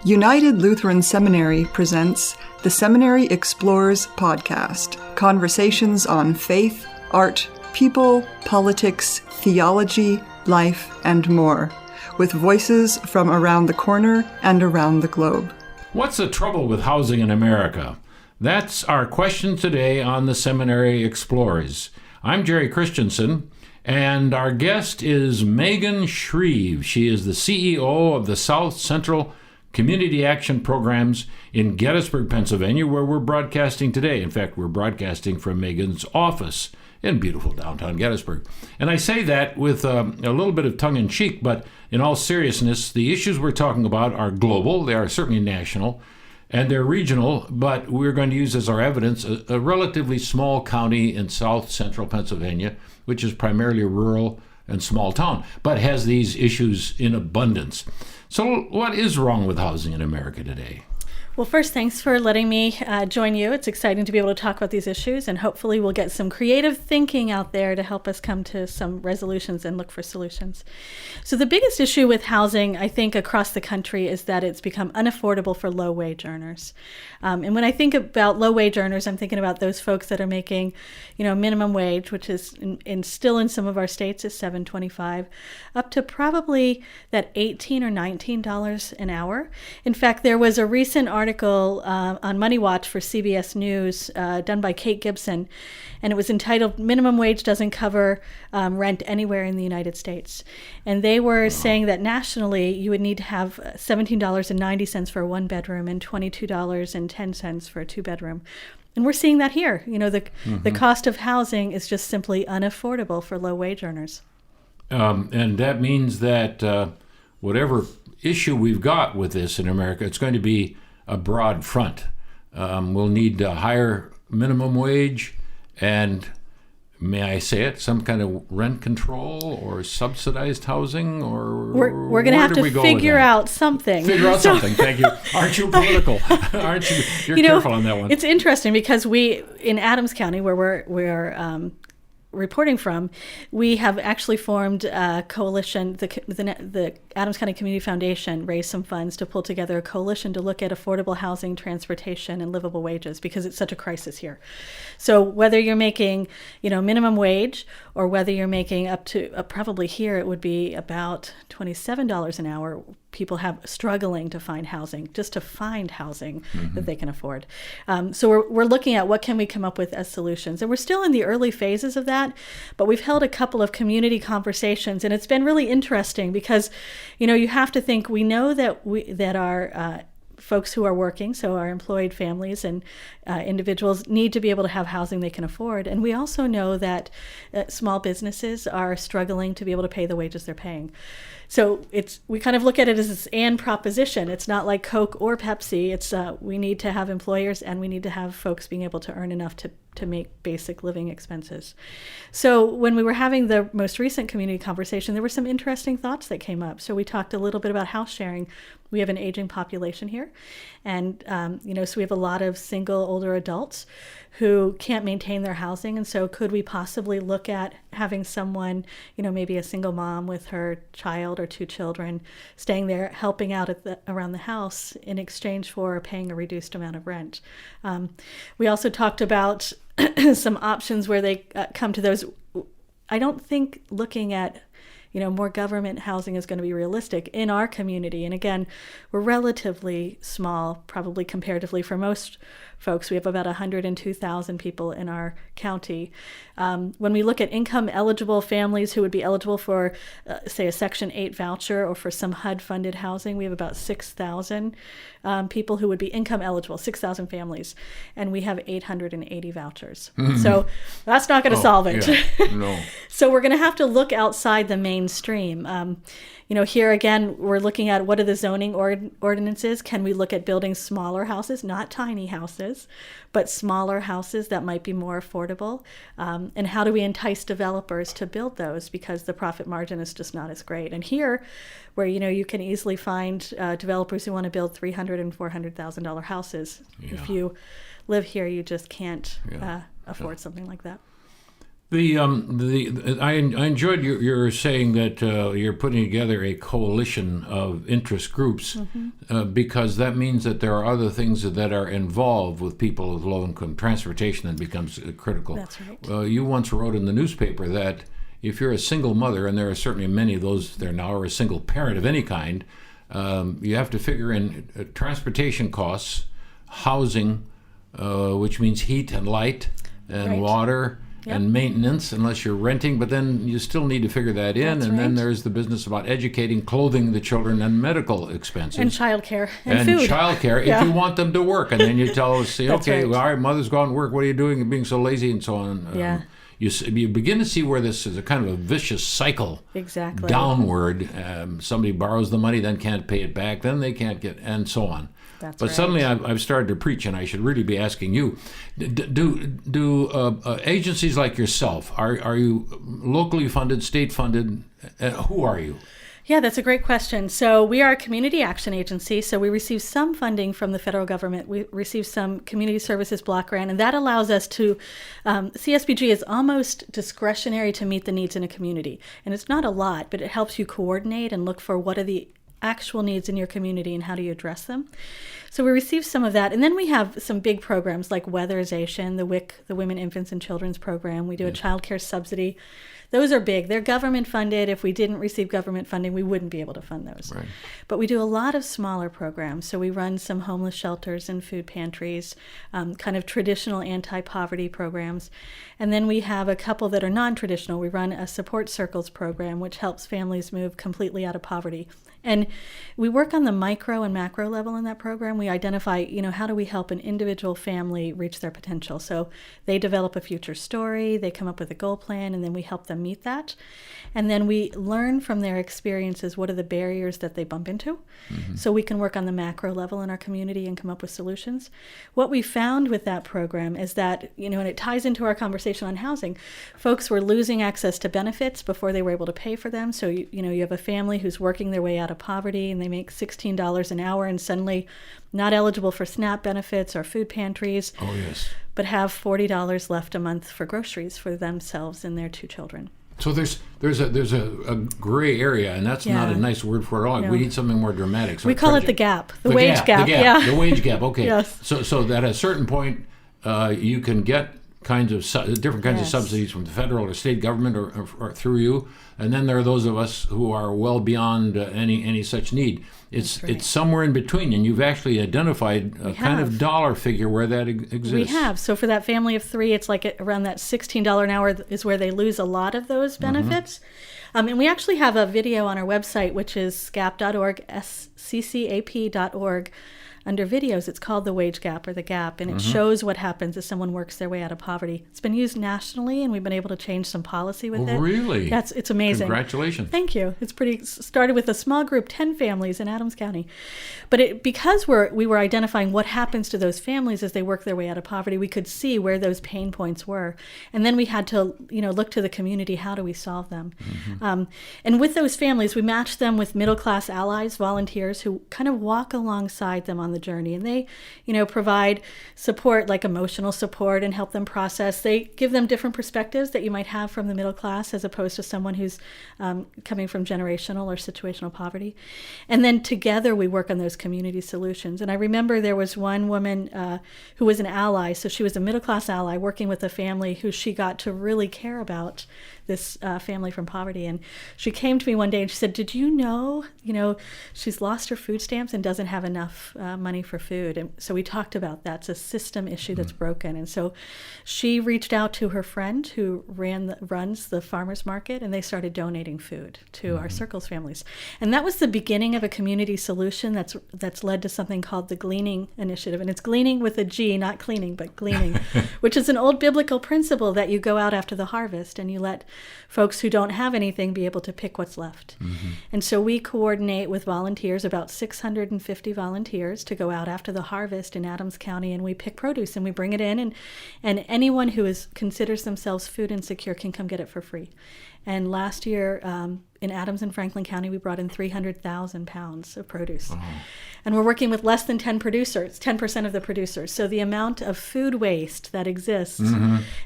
United Lutheran Seminary presents the Seminary Explores podcast, conversations on faith, art, people, politics, theology, life, and more, with voices from around the corner and around the globe. What's the trouble with housing in America? That's our question today on the Seminary Explores. I'm Jerry Christensen, and our guest is Megan Shreve. She is the CEO of the South Central Community Action Programs in Gettysburg, Pennsylvania, where we're broadcasting today. In fact, we're broadcasting from Megan's office in beautiful downtown Gettysburg. And I say that with a little bit of tongue-in-cheek, but in all seriousness, the issues we're talking about are global. They are certainly national, and they're regional, but we're going to use as our evidence a relatively small county in south central Pennsylvania, which is primarily rural and small town, but has these issues in abundance. So what is wrong with housing in America today? Well, first, thanks for letting me join you. It's exciting to be able to talk about these issues, and hopefully we'll get some creative thinking out there to help us come to some resolutions and look for solutions. So the biggest issue with housing, I think, across the country is that it's become unaffordable for low-wage earners. And when I think about low-wage earners, I'm thinking about those folks that are making, minimum wage, which is still in some of our states is $7.25, up to probably that $18 or $19 an hour. In fact, there was a recent article on Money Watch for CBS News done by Kate Gibson, and it was entitled "Minimum Wage Doesn't Cover Rent Anywhere in the United States." And they were saying that nationally you would need to have $17.90 for a one-bedroom and $22.10 for a two-bedroom. And we're seeing that here. The cost of housing is just simply unaffordable for low-wage earners. And that means that whatever issue we've got with this in America, it's going to be a broad front. We'll need a higher minimum wage and, may I say it, some kind of rent control or subsidized housing, or we're going to have to figure out something. Something. Thank you. Aren't you political? Aren't you? You're careful on that one. It's interesting because we in Adams County, where we're reporting from, we have actually formed a coalition. The Adams County Community Foundation raised some funds to pull together a coalition to look at affordable housing, transportation, and livable wages, because it's such a crisis here. So whether you're making, minimum wage, or whether you're making up to probably here it would be about $27 an hour, people have struggling to find housing, just to find housing that they can afford. So we're looking at what can we come up with as solutions. And we're still in the early phases of that, but we've held a couple of community conversations, and it's been really interesting because, you have to think, we know that our folks who are working, so our employed families and individuals, need to be able to have housing they can afford. And we also know that small businesses are struggling to be able to pay the wages they're paying. So we kind of look at it as this and proposition. It's not like Coke or Pepsi. It's we need to have employers, and we need to have folks being able to earn enough to make basic living expenses. So when we were having the most recent community conversation, there were some interesting thoughts that came up. So we talked a little bit about house sharing. We have an aging population here, and so we have a lot of single older adults who can't maintain their housing. And so could we possibly look at having someone, maybe a single mom with her child or two children, staying there, helping out around the house in exchange for paying a reduced amount of rent? We also talked about some options where they come to those. I don't think looking at more government housing is going to be realistic in our community. And again, we're relatively small, probably comparatively for most folks. We have about 102,000 people in our county. When we look at income eligible families who would be eligible for, say, a Section 8 voucher or for some HUD-funded housing, we have about 6,000 people who would be income eligible, 6,000 families, and we have 880 vouchers. So that's not going to solve it. Yeah. No. So we're going to have to look outside the mainstream. Here again, we're looking at what are the zoning ordinances. Can we look at building smaller houses, not tiny houses, but smaller houses that might be more affordable? And how do we entice developers to build those, because the profit margin is just not as great? And here, where you can easily find developers who want to build $300,000 and $400,000 houses. Yeah. If you live here, you just can't afford something like that. I enjoyed your saying that you're putting together a coalition of interest groups, because that means that there are other things that are involved with people with low income. Transportation then becomes critical. That's right. You once wrote in the newspaper that if you're a single mother, and there are certainly many of those there now, or a single parent of any kind, you have to figure in transportation costs, housing, which means heat and light and Right. water. Yep. And maintenance, unless you're renting, but then you still need to figure that in. That's and then right. there's the business about educating, clothing the children, and medical expenses. And childcare and food. Childcare, Yeah. if you want them to work. And then you tell us, say, That's okay, right. well, all right, mother's gone to work, what are you doing? You're being so lazy, and so on. Yeah. You begin to see where this is a kind of a vicious cycle. Exactly. Downward. Somebody borrows the money, then can't pay it back, then they can't get, and so on. That's But right. suddenly I've started to preach, and I should really be asking you: Do agencies like yourself, are you locally funded, state funded? Who are you? Yeah, that's a great question. So we are a community action agency. So we receive some funding from the federal government. We receive some community services block grant, and that allows us to, CSBG is almost discretionary to meet the needs in a community. And it's not a lot, but it helps you coordinate and look for what are the actual needs in your community and how do you address them. So we receive some of that. And then we have some big programs like Weatherization, the WIC, the Women, Infants, and Children's Program. We do a child care subsidy. Those are big. They're government funded. If we didn't receive government funding, we wouldn't be able to fund those. Right. But we do a lot of smaller programs. So we run some homeless shelters and food pantries, kind of traditional anti-poverty programs. And then we have a couple that are non-traditional. We run a support circles program, which helps families move completely out of poverty. And we work on the micro and macro level in that program. We identify, how do we help an individual family reach their potential? So they develop a future story, they come up with a goal plan, and then we help them meet that. And then we learn from their experiences what are the barriers that they bump into. So we can work on the macro level in our community and come up with solutions. What we found with that program is that, and it ties into our conversation on housing, folks were losing access to benefits before they were able to pay for them. So, you have a family who's working their way out of poverty and they make $16 an hour and suddenly not eligible for SNAP benefits or food pantries, Oh, yes. but have $40 left a month for groceries for themselves and their 2 children. So there's a gray area, and that's not a Yeah. nice word for it all. No. We need something more dramatic. So We call it the gap, the wage gap. The Yeah. The wage gap. Okay. Yes. So that at a certain point, you can get kinds of different kinds of Yes. subsidies from the federal or state government or through you, and then there are those of us who are well beyond any such need. It's right. it's somewhere in between, and you've actually identified a kind of have. dollar figure where that exists. We have. So for that family of 3, it's like around that $16 an hour is where they lose a lot of those benefits. And we actually have a video on our website, which is scap.org, sccap.org. Under videos, it's called The Wage Gap or The Gap, and it shows what happens as someone works their way out of poverty. It's been used nationally, and we've been able to change some policy with Oh, it. really? Yeah, it's amazing. Congratulations. Thank you. It's started with a small group, 10 families in Adams County. But because we were identifying what happens to those families as they work their way out of poverty, we could see where those pain points were. And then we had to, look to the community, how do we solve them? And with those families, we matched them with middle-class allies, volunteers who kind of walk alongside them on the journey. And they, provide support like emotional support and help them process. They give them different perspectives that you might have from the middle class as opposed to someone who's coming from generational or situational poverty. And then together we work on those community solutions. And I remember there was one woman who was an ally. So she was a middle class ally working with a family who she got to really care about, this family from poverty. And she came to me one day and she said, did you know, she's lost her food stamps and doesn't have enough money for food. And so we talked about that. It's a system issue that's broken. And so she reached out to her friend who runs the farmer's market, and they started donating food to our Circles families. And that was the beginning of a community solution that's led to something called the Gleaning Initiative. And it's gleaning with a G, not cleaning, but gleaning, which is an old biblical principle that you go out after the harvest and you let folks who don't have anything be able to pick what's left. And so we coordinate with volunteers, about 650 volunteers, to go out after the harvest in Adams County, and we pick produce and we bring it in, and anyone who considers themselves food insecure can come get it for free. And last year, in Adams and Franklin County, we brought in 300,000 pounds of produce. And we're working with less than 10 producers, 10% of the producers. So the amount of food waste that exists.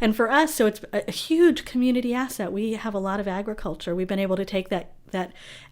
And for us, so it's a huge community asset. We have a lot of agriculture. We've been able to take that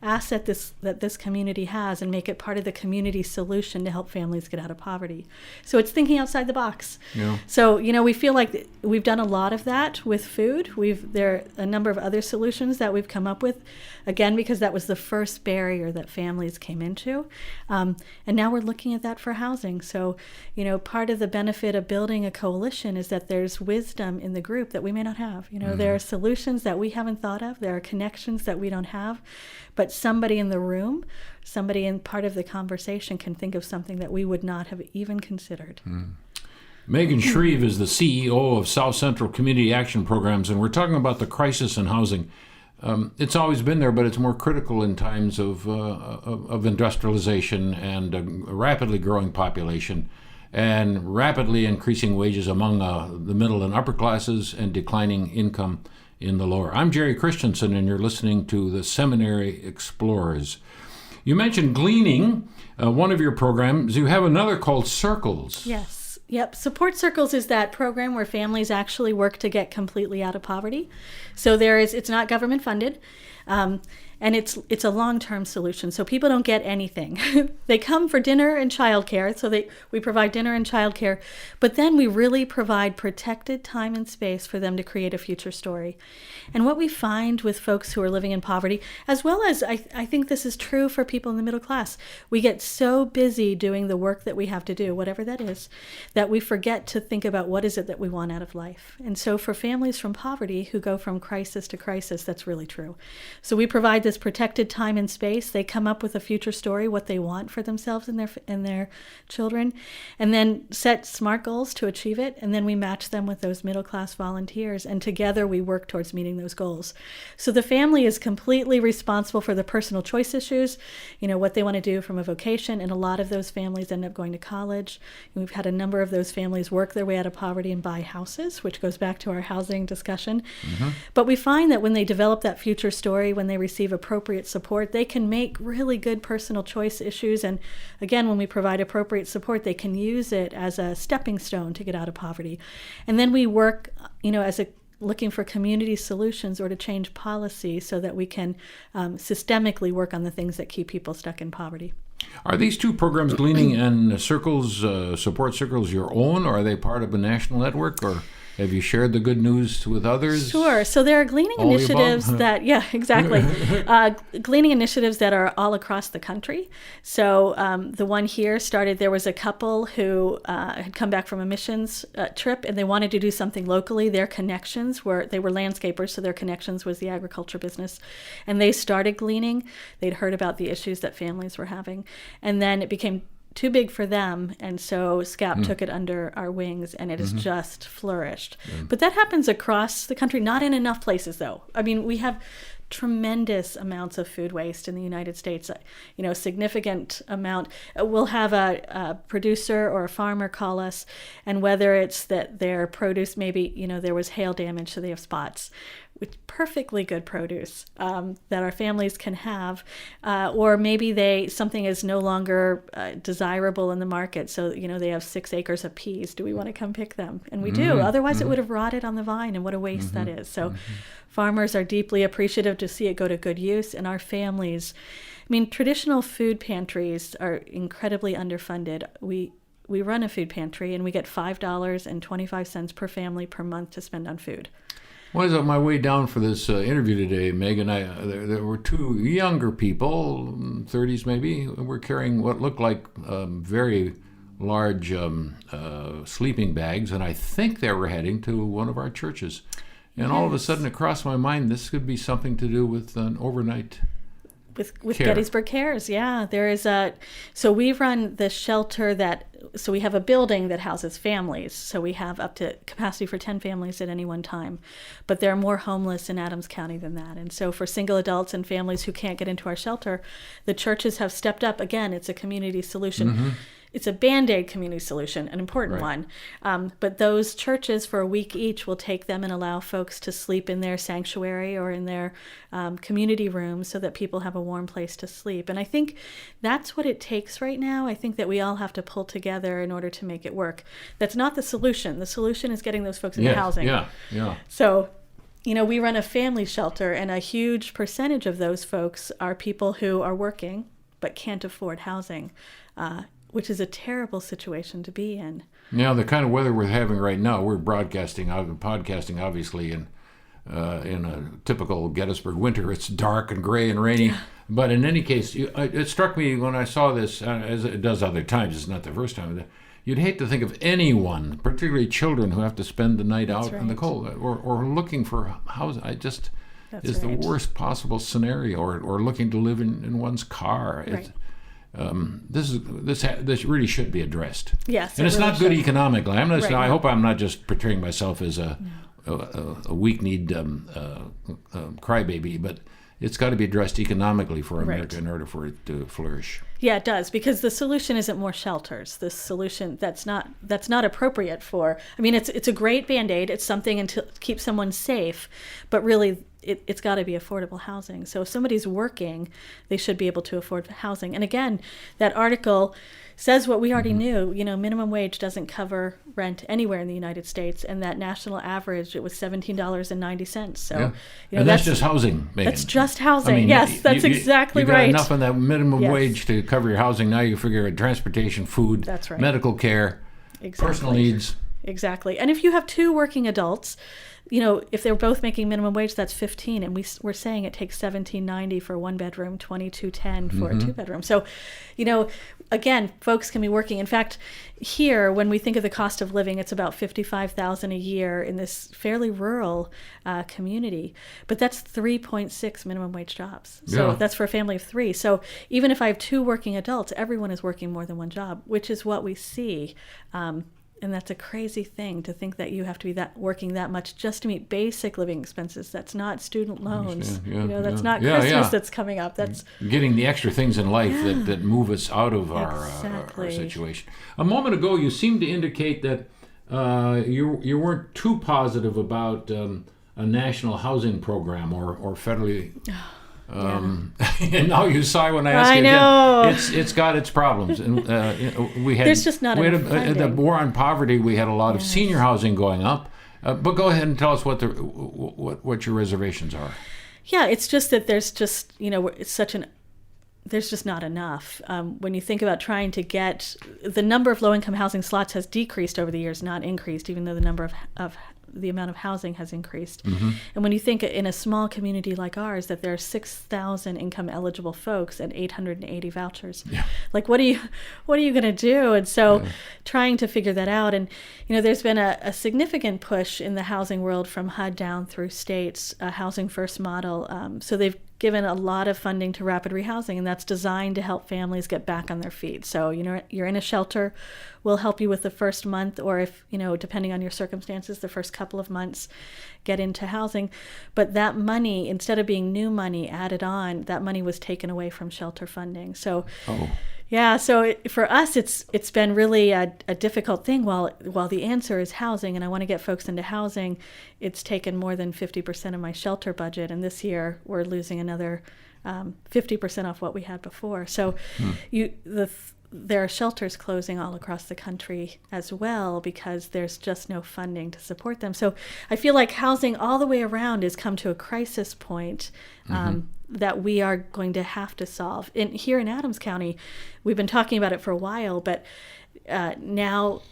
asset that this community has and make it part of the community solution to help families get out of poverty. So it's thinking outside the box. Yeah. So, we feel like we've done a lot of that with food. There are a number of other solutions that we've come up with, again, because that was the first barrier that families came into. And now we're looking at that for housing. So, part of the benefit of building a coalition is that there's wisdom in the group that we may not have. There are solutions that we haven't thought of. There are connections that we don't have. But somebody in the room, somebody in part of the conversation can think of something that we would not have even considered. Megan Shreve is the CEO of South Central Community Action Programs, and we're talking about the crisis in housing. It's always been there, but it's more critical in times of industrialization and a rapidly growing population and rapidly increasing wages among the middle and upper classes and declining income in the lower. I'm Jerry Christensen, and you're listening to the Seminary Explorers. You mentioned gleaning, one of your programs. You have another called Circles. Yes. Yep. Support Circles is that program where families actually work to get completely out of poverty. So it's not government funded. And it's a long-term solution, so people don't get anything. They come for dinner and childcare, so we provide dinner and childcare, but then we really provide protected time and space for them to create a future story. And what we find with folks who are living in poverty, as well as I think this is true for people in the middle class, we get so busy doing the work that we have to do, whatever that is, that we forget to think about what is it that we want out of life. And so for families from poverty who go from crisis to crisis, that's really true. So we provide this protected time and space. They come up with a future story, what they want for themselves and their children, and then set SMART goals to achieve it. And then we match them with those middle class volunteers, and together we work towards meeting those goals. So the family is completely responsible for the personal choice issues, what they want to do from a vocation, and a lot of those families end up going to college. And we've had a number of those families work their way out of poverty and buy houses, which goes back to our housing discussion. But we find that when they develop that future story, when they receive appropriate support, they can make really good personal choice issues. And again, when we provide appropriate support, they can use it as a stepping stone to get out of poverty. And then we work, looking for community solutions or to change policy so that we can systemically work on the things that keep people stuck in poverty. Are these two programs, Gleaning and Circles, Support Circles, your own, or are they part of a national network, or have you shared the good news with others? Sure. So there are gleaning initiatives gleaning initiatives that are all across the country. So the one here started, there was a couple who had come back from a missions trip, and they wanted to do something locally. Their connections they were landscapers, so their connections was the agriculture business. And they started gleaning. They'd heard about the issues that families were having. And then it became too big for them, and so SCAP took it under our wings, and it has just flourished. But that happens across the country, not in enough places, though. I mean, we have tremendous amounts of food waste in the United States, significant amount. We'll have a producer or a farmer call us, and whether it's that their produce, maybe, there was hail damage, so they have spots, with perfectly good produce that our families can have, or maybe something is no longer desirable in the market, so they have 6 acres of peas. Do we want to come pick them? And we do. Otherwise, it would have rotted on the vine, and what a waste that is. So farmers are deeply appreciative to see it go to good use, and our families, traditional food pantries are incredibly underfunded. We run a food pantry, and we get $5.25 per family per month to spend on food. Well, as on my way down for this interview today, Megan, there were 2 younger people, 30s maybe, who were carrying what looked like very large sleeping bags, and I think they were heading to one of our churches. And all of a sudden it crossed my mind, this could be something to do with an overnight with Gettysburg Cares. Yeah, there is so we run the shelter so we have a building that houses families. So we have up to capacity for 10 families at any one time. But there are more homeless in Adams County than that. And so for single adults and families who can't get into our shelter, the churches have stepped up. Again, it's a community solution. it's a Band-Aid community solution, an important Right. one. But those churches for a week each will take them and allow folks to sleep in their sanctuary or in their community rooms so that people have a warm place to sleep. And I think that's what it takes right now. I think that we all have to pull together in order to make it work. That's not the solution. The solution is getting those folks into Yes. housing. Yeah. So, we run a family shelter, and a huge percentage of those folks are people who are working but can't afford housing, which is a terrible situation to be in. Now, the kind of weather we're having right now, we're podcasting, obviously, in a typical Gettysburg winter. It's dark and gray and rainy. But in any case, it struck me when I saw this, as it does other times, it's not the first time, that you'd hate to think of anyone, particularly children, who have to spend the night out in the cold or looking for housing. This is the worst possible scenario, or looking to live in one's car. Right. This really should be addressed. Yes, and it's really not good should. economically. Right. I hope I'm not just portraying myself as a weak-kneed crybaby, but it's got to be addressed economically for America in order for it to flourish. Yeah, it does, because the solution isn't more shelters. The solution that's not appropriate for. I mean, it's a great Band-Aid. It's something to keep someone safe, but really it's got to be affordable housing. So if somebody's working, they should be able to afford housing. And again, that article says what we already knew. Minimum wage doesn't cover rent anywhere in the United States, and that national average, it was $17.90. So, and that's just housing, Megan. That's just housing. Yes, that's exactly you got right. enough on that minimum wage to cover your housing. Now you figure out transportation, food, that's right. medical care, personal needs. Exactly. And if you have two working adults, if they're both making minimum wage, that's $15, and we're saying it takes $17.90 for a one bedroom, $22.10 for a two bedroom. So, again, folks can be working. In fact, here, when we think of the cost of living, it's about $55,000 a year in this fairly rural community. But that's 3.6 minimum wage jobs. So that's for a family of three. So even if I have two working adults, everyone is working more than one job, which is what we see. And that's a crazy thing to think that you have to be working that much just to meet basic living expenses. That's not student loans. That's not Christmas that's coming up. That's getting the extra things in life that move us out of our situation. A moment ago, you seemed to indicate that you weren't too positive about a national housing program or federally. And now you sigh when I ask you again. It's got its problems, and there's just not enough funding. The war on poverty. We had a lot of senior housing going up, but go ahead and tell us what your reservations are. Yeah, it's just that there's just there's just not enough. When you think about trying to get the number of low-income housing slots has decreased over the years, not increased, even though the number of the amount of housing has increased. And when you think in a small community like ours that there are 6,000 income eligible folks and 880 vouchers, like what are you going to do? And so trying to figure that out. And there's been a significant push in the housing world from HUD down through states, a housing first model. So they've given a lot of funding to rapid rehousing, and that's designed to help families get back on their feet. So, you're in a shelter, we'll help you with the first month, or if, depending on your circumstances, the first couple of months, get into housing. But that money, instead of being new money added on, that money was taken away from shelter funding. So, so for us, it's been really a difficult thing. While the answer is housing, and I want to get folks into housing, it's taken more than 50% of my shelter budget, and this year we're losing another 50% off what we had before. So there are shelters closing all across the country as well because there's just no funding to support them. So I feel like housing all the way around has come to a crisis point that we are going to have to solve. Here in Adams County, we've been talking about it for a while, but now,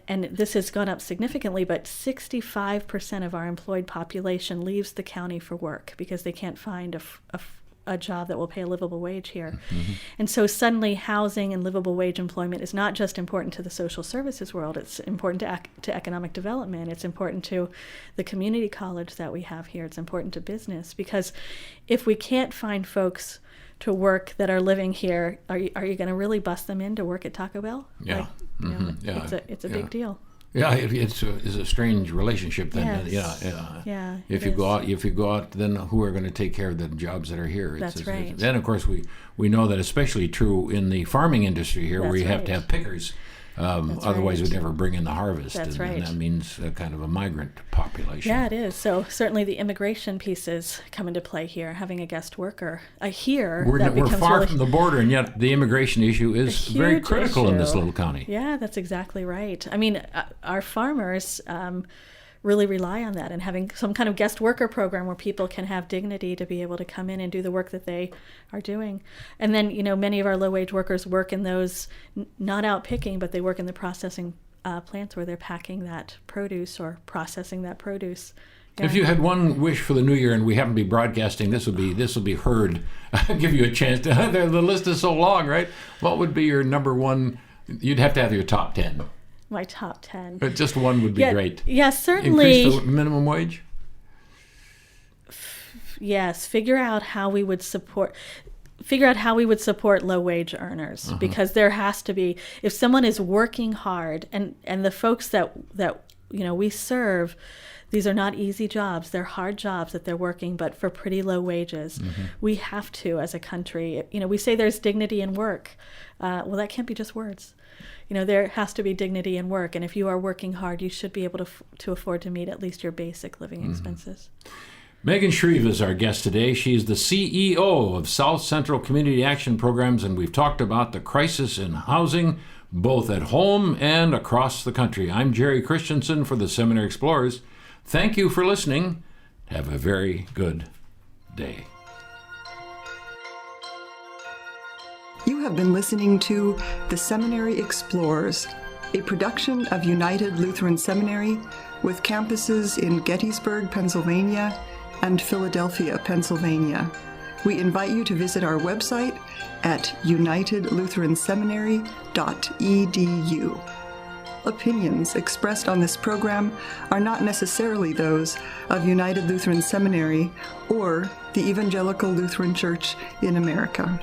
and this has gone up significantly, but 65% of our employed population leaves the county for work because they can't find a job that will pay a livable wage here. And so suddenly housing and livable wage employment is not just important to the social services world, it's important to economic development, it's important to the community college that we have here, it's important to business, because if we can't find folks to work that are living here, are you going to really bust them in to work at Taco Bell? It's a big deal. Yeah, it's a strange relationship then. Yes. Yeah. If you go out, then who are going to take care of the jobs that are here? That's right. Then of course we know that especially true in the farming industry here, where you have to have pickers. Otherwise, we'd never bring in the harvest. That's right. And that means kind of a migrant population. Yeah, it is. So certainly the immigration pieces come into play here. Having a guest worker here, we're far from the border, and yet the immigration issue is very critical in this little county. Yeah, that's exactly right. I mean, our farmers really rely on that, and having some kind of guest worker program where people can have dignity to be able to come in and do the work that they are doing. And then, many of our low-wage workers work in those, not out picking, but they work in the processing plants where they're packing that produce or processing that produce. Yeah. If you had one wish for the new year, and we happen to be broadcasting, this will be heard. I'll give you a chance. The list is so long, right? What would be your number one? You'd have to have your top 10. My top 10. But just one would be great. Yeah, certainly. Increase the minimum wage? Yes, figure out how we would support low-wage earners, because there has to be, if someone is working hard, and the folks that we serve, these are not easy jobs. They're hard jobs that they're working, but for pretty low wages. We have to, as a country, we say there's dignity in work. Well, that can't be just words. There has to be dignity in work, and if you are working hard, you should be able to afford to meet at least your basic living expenses. Megan Shreve is our guest today. She's the CEO of South Central Community Action Programs, and we've talked about the crisis in housing, both at home and across the country. I'm Jerry Christensen for the Seminary Explorers. Thank you for listening. Have a very good day. You have been listening to The Seminary Explorers, a production of United Lutheran Seminary with campuses in Gettysburg, Pennsylvania and Philadelphia, Pennsylvania. We invite you to visit our website at unitedlutheranseminary.edu. Opinions expressed on this program are not necessarily those of United Lutheran Seminary or the Evangelical Lutheran Church in America.